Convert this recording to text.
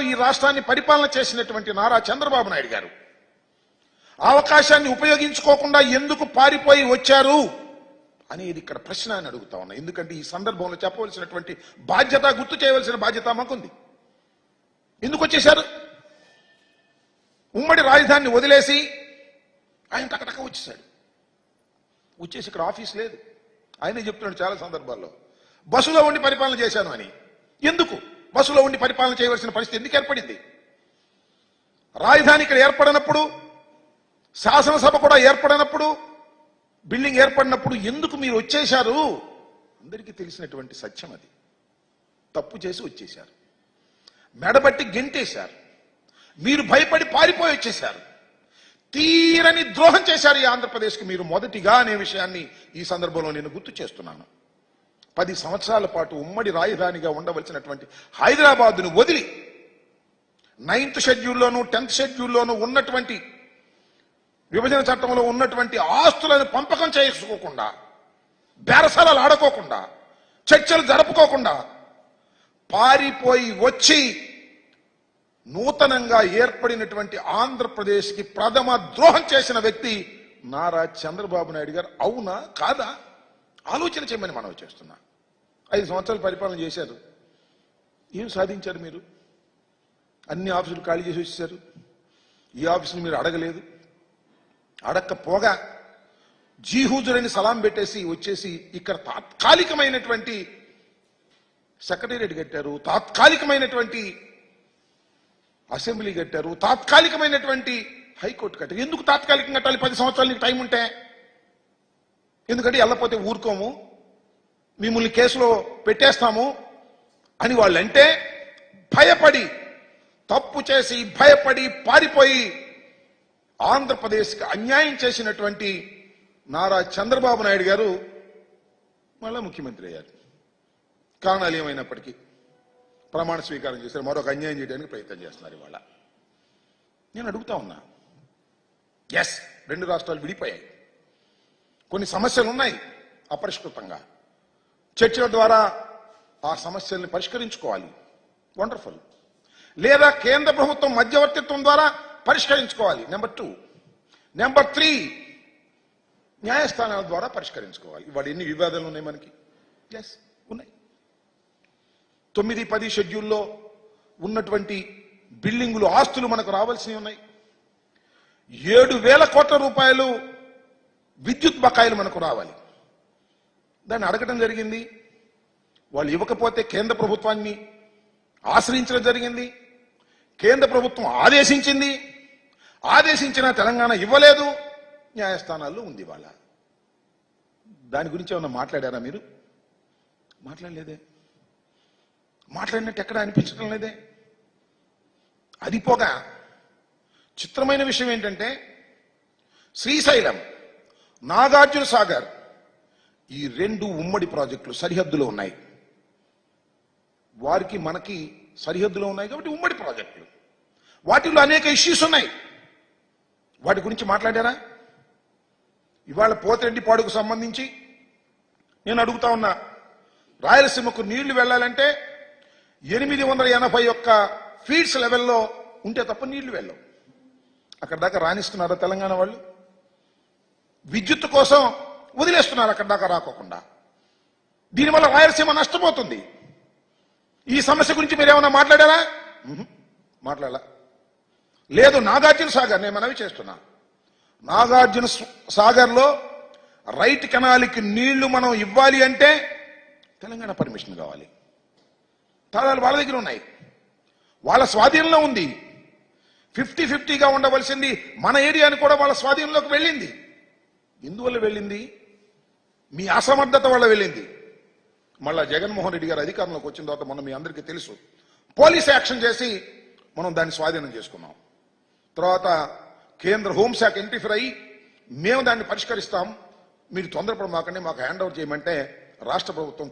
ఈ రాష్ట్రాన్ని పరిపాలన చేసినటువంటి నారా చంద్రబాబు నాయుడు గారు అవకాశాన్ని ఉపయోగించుకోకుండా ఎందుకు పారిపోయి వచ్చారు అనేది ఇక్కడ ప్రశ్న అని అడుగుతా ఉన్నా. ఎందుకంటే ఈ సందర్భంలో చెప్పవలసినటువంటి బాధ్యత, గుర్తు చేయవలసిన బాధ్యత మాకుంది. ఎందుకు వచ్చేశారు? ఉమ్మడి రాజధానిని వదిలేసి ఆయన టకటక వచ్చేసాడు. వచ్చేసి ఇక్కడ ఆఫీస్ లేదు. ఆయనే చెప్తున్నాడు చాలా సందర్భాల్లో, బస్సులో ఉండి పరిపాలన చేశాను అని. ఎందుకు బస్సులో ఉండి పరిపాలన చేయవలసిన పరిస్థితి ఎందుకు ఏర్పడింది? రాజధాని ఇక్కడ ఏర్పడినప్పుడు, శాసనసభ కూడా ఏర్పడినప్పుడు, బిల్డింగ్ ఏర్పడినప్పుడు ఎందుకు మీరు వచ్చేశారు? అందరికీ తెలిసినటువంటి సత్యం అది. తప్పు చేసి వచ్చేశారు, మెడబట్టి గెంటేశారు, మీరు భయపడి పారిపోయి వచ్చేశారు, తీరని ద్రోహం చేశారు ఈ ఆంధ్రప్రదేశ్కి మీరు మొదటిగా అనే విషయాన్ని ఈ సందర్భంలో నేను గుర్తు చేస్తున్నాను. 10 సంవత్సరాల పాటు ఉమ్మడి రాజధానిగా ఉండవలసినటువంటి హైదరాబాద్ను వదిలి 9th షెడ్యూల్లోనూ 10th షెడ్యూల్లోనూ ఉన్నటువంటి విభజన చట్టంలో ఉన్నటువంటి ఆస్తులను పంపకం చేసుకోకుండా, బేరసాలాలు ఆడుకోకుండా, చర్చలు జరుపుకోకుండా పారిపోయి వచ్చి నూతనంగా ఏర్పడినటువంటి ఆంధ్రప్రదేశ్కి ప్రథమ ద్రోహం చేసిన వ్యక్తి నారా చంద్రబాబు నాయుడు గారు. అవునా కాదా ఆలోచన చేయమని మనం చేస్తున్నా. 5 సంవత్సరాలు పరిపాలన చేశారు. ఏం సాధించారు మీరు? అన్ని ఆఫీసులు ఖాళీ చేసి వచ్చేసారు. ఈ ఆఫీసులు మీరు అడగలేదు. అడక్కపోగా జీహూజురని సలాం పెట్టేసి వచ్చేసి ఇక్కడ తాత్కాలికమైనటువంటి సెక్రటేరియట్ కట్టారు, తాత్కాలికమైనటువంటి అసెంబ్లీ కట్టారు, తాత్కాలికమైనటువంటి హైకోర్టు కట్టారు. ఎందుకు తాత్కాలికంగా కట్టాలి? 10 సంవత్సరాలు నీకు టైం ఉంటే. ఎందుకంటే వెళ్ళకపోతే ఊరుకోము, మిమ్మల్ని కేసులో పెట్టేస్తాము అని వాళ్ళంటే భయపడి, తప్పు చేసి భయపడి పారిపోయి ఆంధ్రప్రదేశ్కి అన్యాయం చేసినటువంటి నారా చంద్రబాబు నాయుడు గారు మళ్ళా ముఖ్యమంత్రి అయ్యారు. కారణాలు ఏమైనప్పటికీ ప్రమాణ స్వీకారం చేశారు. మరొక అన్యాయం చేయడానికి ప్రయత్నం చేస్తున్నారు ఇవాళ. నేను అడుగుతా ఉన్నా, ఎస్ 2 రాష్ట్రాలు విడిపోయాయి, కొన్ని సమస్యలు ఉన్నాయి అపరిష్కృతంగా. చర్చల ద్వారా ఆ సమస్యల్ని పరిష్కరించుకోవాలి, వండర్ఫుల్. లేదా కేంద్ర ప్రభుత్వం మధ్యవర్తిత్వం ద్వారా పరిష్కరించుకోవాలి, నెంబర్ 2. నెంబర్ 3, న్యాయస్థానాల ద్వారా పరిష్కరించుకోవాలి. ఇవాళ ఎన్ని వివాదాలు ఉన్నాయి మనకి? ఎస్ ఉన్నాయి. 9, 10 షెడ్యూల్లో ఉన్నటువంటి బిల్డింగులు, ఆస్తులు మనకు రావాల్సినవి ఉన్నాయి. 7,000 కోట్ల రూపాయలు విద్యుత్ బకాయిలు మనకు రావాలి. దాన్ని అడగటం జరిగింది. వాళ్ళు ఇవ్వకపోతే కేంద్ర ప్రభుత్వాన్ని ఆశ్రయించడం జరిగింది. కేంద్ర ప్రభుత్వం ఆదేశించింది. ఆదేశించిన తెలంగాణ ఇవ్వలేదు. న్యాయస్థానాల్లో ఉంది వాళ్ళ. దాని గురించి ఏమన్నా మాట్లాడారా మీరు? మాట్లాడలేదే. మాట్లాడినట్టు ఎక్కడ అనిపించడం లేదే. అది పోగా చిత్రమైన విషయం ఏంటంటే, శ్రీశైలం, నాగార్జున సాగర్, ఈ 2 ఉమ్మడి ప్రాజెక్టులు సరిహద్దులో ఉన్నాయి. వారికి మనకి సరిహద్దులో ఉన్నాయి కాబట్టి ఉమ్మడి ప్రాజెక్టులు. వాటిలో అనేక ఇష్యూస్ ఉన్నాయి. వాటి గురించి మాట్లాడారా? ఇవాళ పోతిరెడ్డిపాడుకు సంబంధించి నేను అడుగుతా ఉన్నా, రాయలసీమకు నీళ్లు వెళ్ళాలంటే 881 ఫీట్స్ లెవెల్లో ఉంటే తప్ప నీళ్లు వెళ్ళవు. అక్కడ దాకా రాణిస్తున్నారా తెలంగాణ వాళ్ళు? విద్యుత్ కోసం వదిలేస్తున్నారు అక్కడ దాకా రాకోకుండా. దీనివల్ల రాయలసీమ నష్టపోతుంది. ఈ సమస్య గురించి మీరేమన్నా మాట్లాడారా? మాట్లాడాల. లేదు. నాగార్జున సాగర్, నేను మనవి చేస్తున్నా, నాగార్జున సాగర్లో రైట్ కెనాల్కి నీళ్లు మనం ఇవ్వాలి అంటే తెలంగాణ పర్మిషన్ కావాలి. తాళాలు వాళ్ళ దగ్గర ఉన్నాయి, వాళ్ళ స్వాధీనంలో ఉంది. 50-50గా ఉండవలసింది మన ఏరియాని కూడా వాళ్ళ స్వాధీనంలోకి వెళ్ళింది. ఎందువల్ల వెళ్ళింది? మీ అసమర్థత వల్ల వెళ్ళింది. మళ్ళా జగన్మోహన్ రెడ్డి గారు అధికారంలోకి వచ్చిన తర్వాత మొన్న మీ అందరికీ తెలుసు, పోలీస్ యాక్షన్ చేసి మనం దాన్ని స్వాధీనం చేసుకున్నాం. తర్వాత కేంద్ర హోంశాఖ ఇంటర్ఫీర్ అయ్యి మేము దాన్ని పరిష్కరిస్తాం, మీరు తొందరపడమాకండి, మాకు హ్యాండ్ ఓవర్ చేయమంటే రాష్ట్ర ప్రభుత్వం